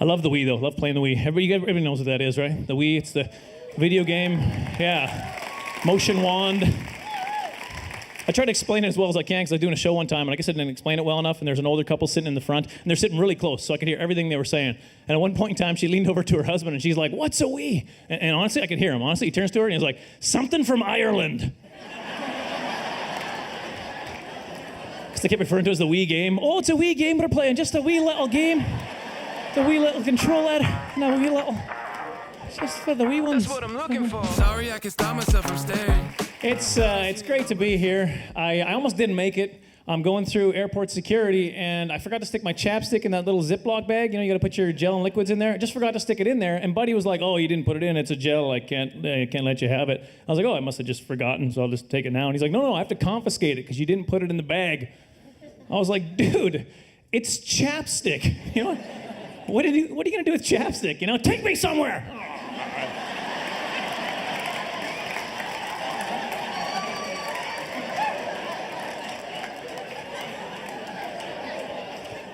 I love the Wii, though. Love playing the Wii. Everybody knows what that is, right? The Wii, it's the video game. Yeah. Motion wand. I try to explain it as well as I can because I was doing a show one time, and I guess I didn't explain it well enough, and there's an older couple sitting in the front, and they're sitting really close, so I could hear everything they were saying. And at one point in time, she leaned over to her husband, and she's like, "What's a Wii?" And honestly, I could hear him. Honestly, he turns to her, and he's like, "Something from Ireland." Because they kept referring to it as the Wii game. "Oh, it's a Wii game we're playing, just a wee little game. The wee little controller, and a wee little... just for the wee ones." That's what I'm looking for. Sorry, I can stop myself from staring. It's great to be here. I almost didn't make it. I'm going through airport security, and I forgot to stick my chapstick in that little Ziploc bag. You know, you got to put your gel and liquids in there. I just forgot to stick it in there, and Buddy was like, "Oh, you didn't put it in. It's a gel. I can't let you have it." I was like, "Oh, I must have just forgotten, so I'll just take it now." And he's like, "No, I have to confiscate it because you didn't put it in the bag." I was like, "Dude, it's chapstick. You know, what are you gonna do with chapstick? You know, take me somewhere."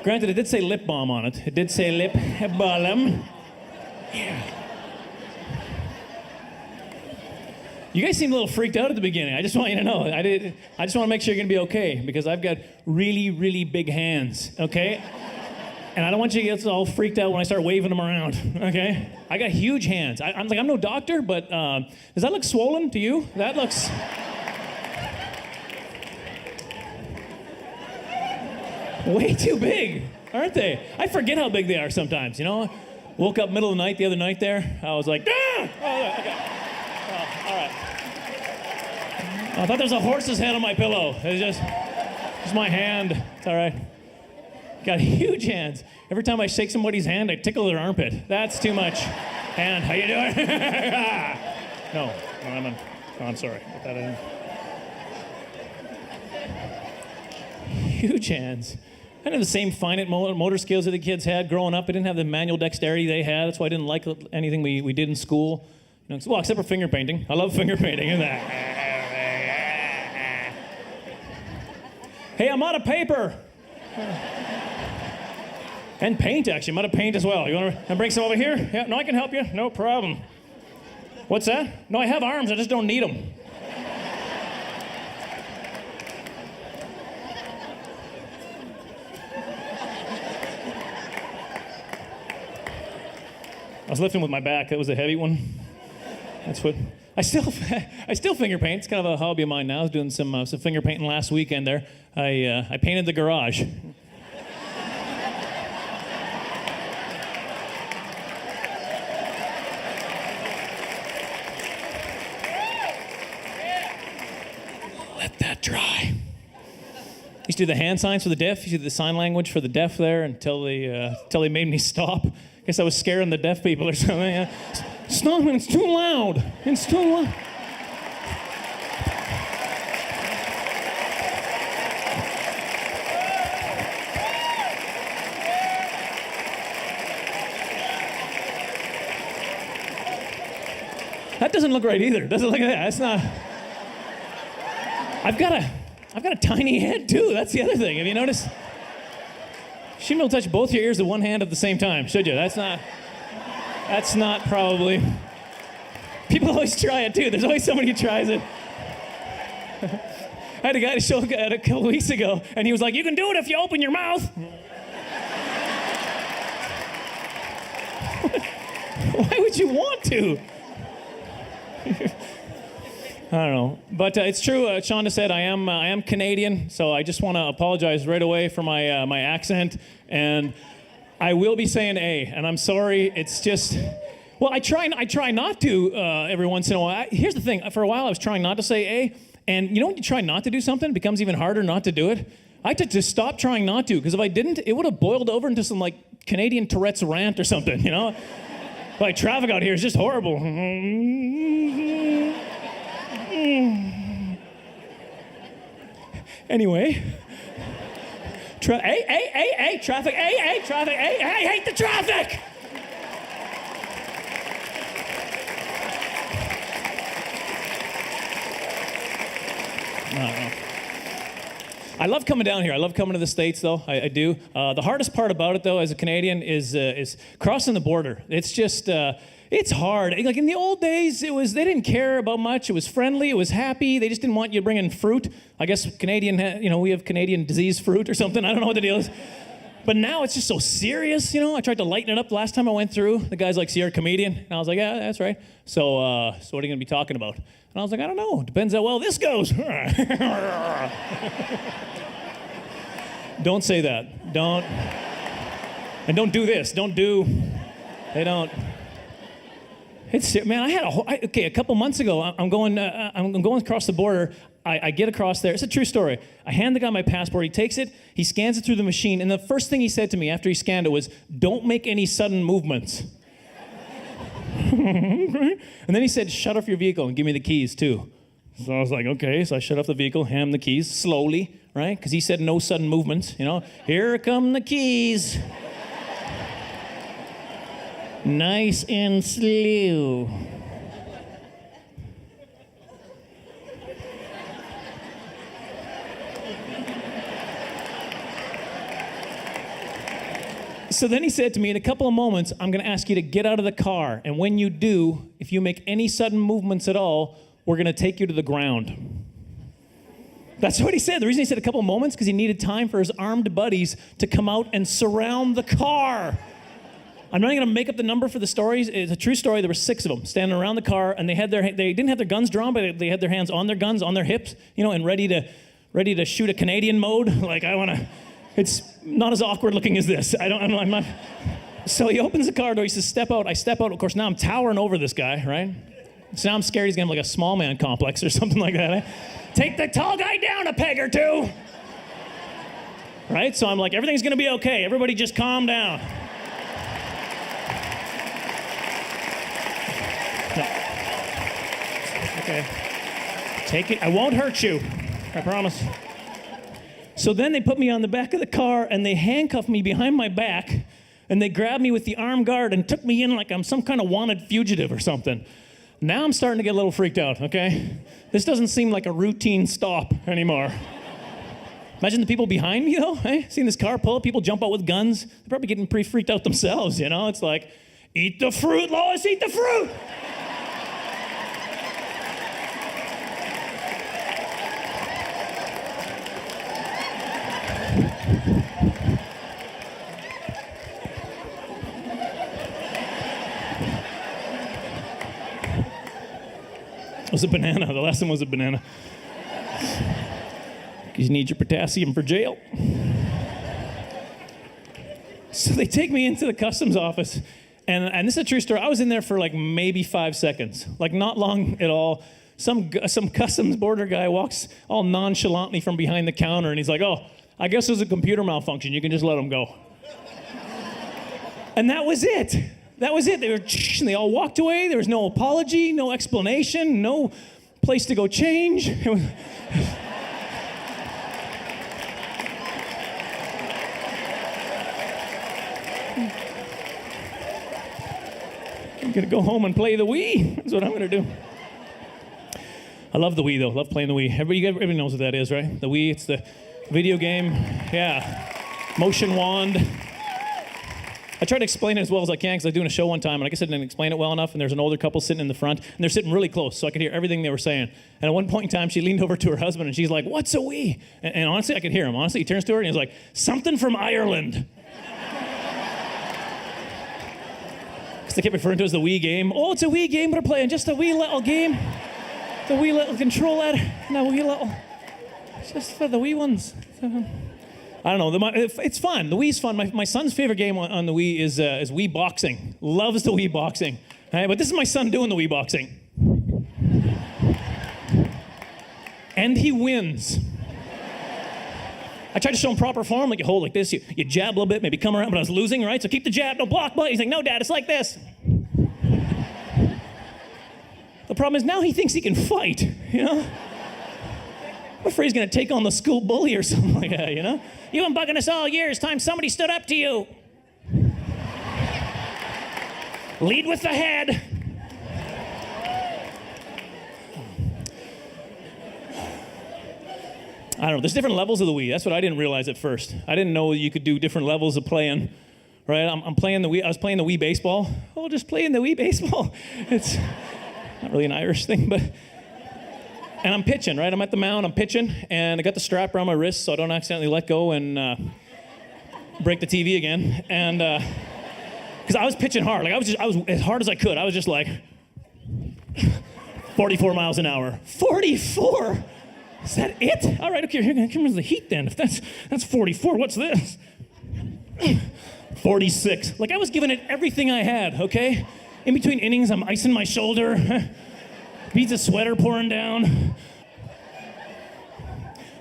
Granted, it did say lip balm on it. It did say lip balm. Yeah. You guys seemed a little freaked out at the beginning. I just want you to know. I just want to make sure you're going to be okay because I've got really, really big hands, okay? And I don't want you to get all freaked out when I start waving them around, okay? I got huge hands. I'm no doctor, but does that look swollen to you? That looks... way too big, aren't they? I forget how big they are sometimes, you know? Woke up middle of the night the other night there. I was like, ah! Oh, okay. Oh, all right. I thought there was a horse's head on my pillow. It's just my hand. It's all right. Got huge hands. Every time I shake somebody's hand, I tickle their armpit. That's too much. Hand, how you doing? No, I'm sorry. Put that in. Huge hands. I didn't have the same finite motor skills that the kids had growing up. I didn't have the manual dexterity they had. That's why I didn't like anything we did in school. You know, well, except for finger painting. I love finger painting. Isn't that? Hey, I'm out of paper. And paint, actually. I'm out of paint as well. You want to bring some over here? Yeah, no, I can help you. No problem. What's that? No, I have arms. I just don't need them. I was lifting with my back. That was a heavy one. That's what I still finger paint. It's kind of a hobby of mine now. I was doing some finger painting last weekend there. I painted the garage. Let that dry. Used to do the hand signs for the deaf. Used to do the sign language for the deaf there until they made me stop. Guess I was scaring the deaf people or something. Stop, it's too loud. It's too loud. That doesn't look right either. Doesn't look like that. That's not. I've got a tiny head too. That's the other thing. Have you noticed? You shouldn't be able to touch both your ears with one hand at the same time, should you? That's not probably... People always try it, too. There's always somebody who tries it. I had a guy to show a couple weeks ago, and he was like, "You can do it if you open your mouth." Why would you want to? I don't know, but it's true. Shonda said I am Canadian, so I just want to apologize right away for my my accent, and I will be saying A, and I'm sorry. It's just, well, I try not to every once in a while. Here's the thing: for a while, I was trying not to say A, and you know when you try not to do something, it becomes even harder not to do it. I had to just stop trying not to, because if I didn't, it would have boiled over into some like Canadian Tourette's rant or something, you know? Like traffic out here is just horrible. Anyway, traffic, traffic, I hate the traffic! I love coming down here. I love coming to the States, though. I do. The hardest part about it, though, as a Canadian, is crossing the border. It's just, it's hard. Like in the old days, they didn't care about much. It was friendly. It was happy. They just didn't want you bringing fruit. I guess Canadian, we have Canadian disease fruit or something. I don't know what the deal is. But now it's just so serious, I tried to lighten it up the last time I went through. The guy's like, so you're a comedian? And I was like, yeah, that's right. So what are you going to be talking about? And I was like, I don't know. Depends how well this goes. Don't say that. Don't. And don't do this. They don't. Man, I had a couple months ago, I'm going across the border. I get across there. It's a true story. I hand the guy my passport. He takes it. He scans it through the machine. And the first thing he said to me after he scanned it was, don't make any sudden movements. And then he said, shut off your vehicle and give me the keys too. So I was like, okay. So I shut off the vehicle, hand him the keys slowly, right? Because he said no sudden movements. Here come the keys. Nice and slow. So then he said to me, in a couple of moments, I'm going to ask you to get out of the car. And when you do, if you make any sudden movements at all, we're going to take you to the ground. That's what he said. The reason he said a couple of moments, because he needed time for his armed buddies to come out and surround the car. I'm not going to make up the number for the stories. It's a true story. There were 6 of them standing around the car, and they didn't have their guns drawn, but they had their hands on their guns, on their hips, and ready to shoot a Canadian mode. Like, it's not as awkward looking as this. I'm not. So he opens the car door. He says, step out. I step out. Of course, now I'm towering over this guy, right? So now I'm scared he's going to have like a small man complex or something like that. Take the tall guy down a peg or two. Right? So I'm like, everything's going to be okay. Everybody just calm down. No. Okay. Take it. I won't hurt you. I promise. So then they put me on the back of the car and they handcuffed me behind my back and they grabbed me with the armed guard and took me in like I'm some kind of wanted fugitive or something. Now I'm starting to get a little freaked out, okay? This doesn't seem like a routine stop anymore. Imagine the people behind me, though, eh? Seeing this car pull up, people jump out with guns. They're probably getting pretty freaked out themselves, It's like, eat the fruit, Lois, eat the fruit! It was a banana. The last one was a banana. You need your potassium for jail. So they take me into the customs office, and this is a true story. I was in there for like maybe 5 seconds, like not long at all. Some customs border guy walks all nonchalantly from behind the counter, and he's like, oh, I guess there's a computer malfunction. You can just let him go. And that was it. That was it. They all walked away. There was no apology, no explanation, no place to go change. It was... I'm going to go home and play the Wii. That's what I'm going to do. I love the Wii, though. Love playing the Wii. Everybody knows what that is, right? The Wii, it's the video game. Yeah. Motion wand. I try to explain it as well as I can because I was doing a show one time, and I guess I didn't explain it well enough, and there's an older couple sitting in the front, and they're sitting really close, so I could hear everything they were saying. And at one point in time, she leaned over to her husband, and she's like, what's a Wii? And honestly, I could hear him. Honestly, he turns to her, and he's like, something from Ireland. Because they kept referring to it as the Wii game. Oh, it's a Wii game we're playing, just a wee little game. The wee little control ad, and a wee little, it's just for the wee ones. I don't know. It's fun. The Wii's fun. My son's favorite game on the Wii is Wii boxing. Loves the Wii boxing. Right? But this is my son doing the Wii boxing. And he wins. I tried to show him proper form, like you hold like this, you jab a little bit, maybe come around, but I was losing, right? So keep the jab, don't block, but he's like, no, Dad, it's like this. The problem is now he thinks he can fight, I'm afraid he's going to take on the school bully or something like that, You've been bugging us all year. It's time somebody stood up to you. Lead with the head. I don't know. There's different levels of the Wii. That's what I didn't realize at first. I didn't know you could do different levels of playing. Right? I'm playing the Wii. I was playing the Wii baseball. Oh, just playing the Wii baseball. It's not really an Irish thing, but. And I'm pitching, right? I'm at the mound. I'm pitching, and I got the strap around my wrist so I don't accidentally let go and break the TV again. And because I was pitching hard, like I was as hard as I could. I was just like 44 miles an hour. 44. Is that it? All right, okay, here comes the heat then. If that's 44, what's this? 46. Like I was giving it everything I had, okay? In between innings, I'm icing my shoulder. Beads of sweater pouring down.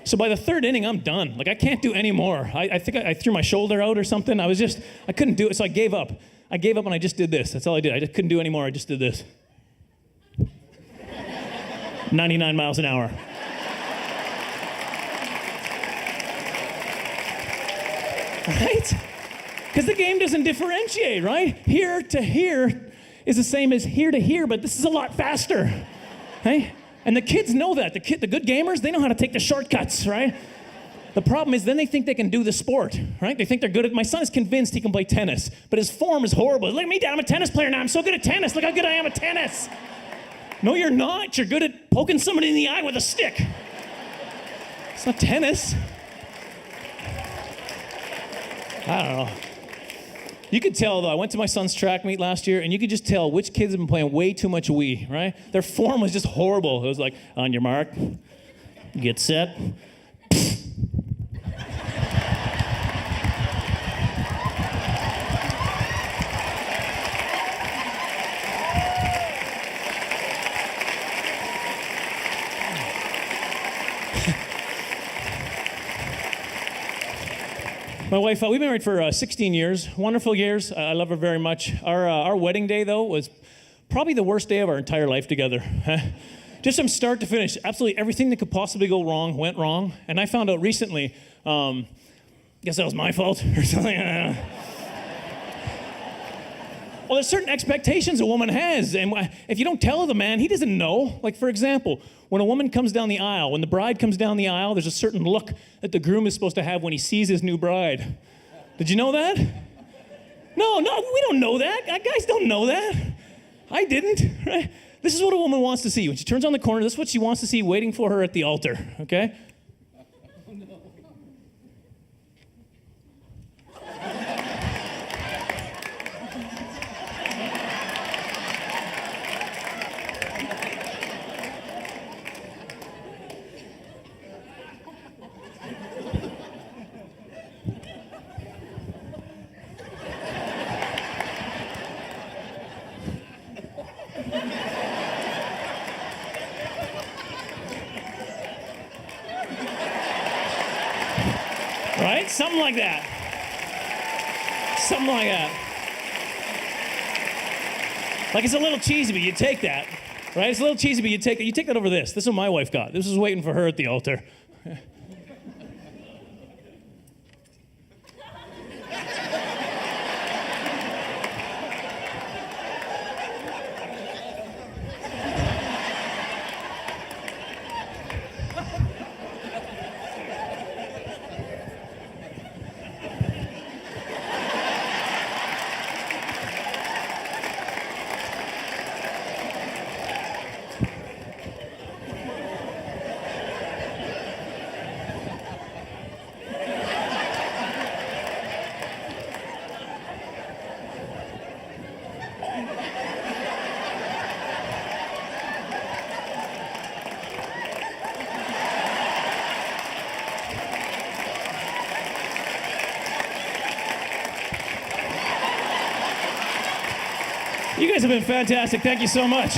So by the third inning, I'm done. Like I can't do any more. I think I threw my shoulder out or something. I couldn't do it, so I gave up. I gave up and I just did this. That's all I did. I just couldn't do any more. I just did this. 99 miles an hour. Right? Because the game doesn't differentiate, right? Here to here is the same as here to here, but this is a lot faster, hey? And the kids know that. The good gamers, they know how to take the shortcuts, right? The problem is then they think they can do the sport, right? They think they're good at, my son is convinced he can play tennis, but his form is horrible. Look at me, Dad, I'm a tennis player now. I'm so good at tennis. Look how good I am at tennis. No, you're not. You're good at poking somebody in the eye with a stick. It's not tennis. I don't know. You could tell, though, I went to my son's track meet last year, and you could just tell which kids have been playing way too much Wii, right? Their form was just horrible. It was like, on your mark, get set. My wife, we've been married for 16 years, wonderful years. I love her very much. Our wedding day, though, was probably the worst day of our entire life together. Just from start to finish, absolutely everything that could possibly go wrong went wrong. And I found out recently, guess that was my fault or something. Well, there's certain expectations a woman has, and if you don't tell the man, he doesn't know. Like, for example, when a woman comes down the aisle, when the bride comes down the aisle, there's a certain look that the groom is supposed to have when he sees his new bride. Did you know that? No, we don't know that. Guys don't know that. I didn't, right? This is what a woman wants to see. When she turns on the corner, this is what she wants to see waiting for her at the altar, okay? Right? Something like that. Something like that. Like it's a little cheesy, but you take that. Right? It's a little cheesy, but you take that over this. This is what my wife got. This was waiting for her at the altar. You guys have been fantastic. Thank you so much.